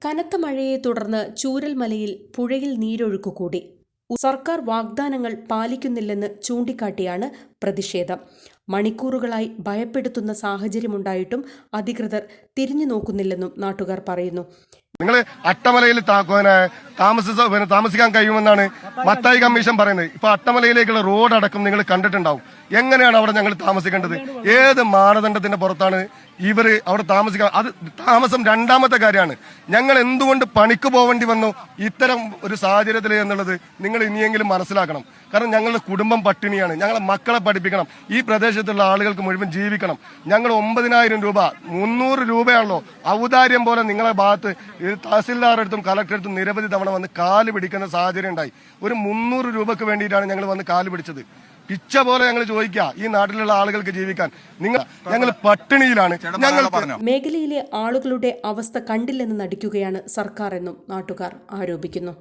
കനത്ത മഴയെ തുടർന്ന് ചൂരൽമലയിൽ പുഴയിൽ നീരൊഴുക്ക് കൂടി. സർക്കാർ വാഗ്ദാനങ്ങൾ പാലിക്കുന്നില്ലെന്ന് ചൂണ്ടിക്കാട്ടിയാണ് പ്രതിഷേധം. മണിക്കൂറുകളായി ഭയപ്പെടുത്തുന്ന സാഹചര്യമുണ്ടായിട്ടും അധികൃതർ തിരിഞ്ഞു നോക്കുന്നില്ലെന്നും നാട്ടുകാർ പറയുന്നു. നിങ്ങൾ അട്ടമലയിൽ താമസിക്കാൻ കഴിയുമെന്നാണ് മത്തായി കമ്മീഷൻ പറയുന്നത്. ഇപ്പൊ അട്ടമലയിലേക്കുള്ള റോഡ് അടക്കം നിങ്ങൾ കണ്ടിട്ടുണ്ടാവും. എങ്ങനെയാണ് അവിടെ ഞങ്ങൾ താമസിക്കേണ്ടത്? ഏത് മാനദണ്ഡത്തിന്റെ പുറത്താണ് ഇവർ അവിടെ താമസിക്കുക? അത് താമസം രണ്ടാമത്തെ കാര്യമാണ്. ഞങ്ങൾ എന്തുകൊണ്ട് പണിക്ക് പോവേണ്ടി വന്നു ഇത്തരം ഒരു സാഹചര്യത്തിൽ എന്നുള്ളത് നിങ്ങൾ ഇനിയെങ്കിലും മനസ്സിലാക്കണം. കാരണം ഞങ്ങളുടെ കുടുംബം പട്ടിണിയാണ്. ഞങ്ങളെ മക്കളെ പഠിപ്പിക്കണം. ഈ പ്രദേശത്തുള്ള ആളുകൾക്ക് മുഴുവൻ ജീവിക്കണം. ഞങ്ങൾ 9,000 രൂപ 300 രൂപയാണല്ലോ ഔദാര്യം പോലെ നിങ്ങളെ ഭാഗത്ത് തഹസിൽദാരുടെ അടുത്തും കളക്ടറുടെ അടുത്തും നിരവധി തവണ വന്ന് കാല് പിടിക്കുന്ന സാഹചര്യം ഉണ്ടായി. ഒരു 300 രൂപക്ക് വേണ്ടിയിട്ടാണ് ഞങ്ങൾ വന്ന് കാല് പിടിച്ചത്. പിച്ച പോലെ ഞങ്ങൾ ചോദിക്കുക ഈ നാട്ടിലുള്ള ആളുകൾക്ക് ജീവിക്കാൻ. ഞങ്ങൾ പട്ടിണിയിലാണ്. മേഖലയിലെ ആളുകളുടെ അവസ്ഥ കണ്ടില്ലെന്ന് നടിക്കുകയാണ് സർക്കാർ എന്നും നാട്ടുകാർ ആരോപിക്കുന്നു.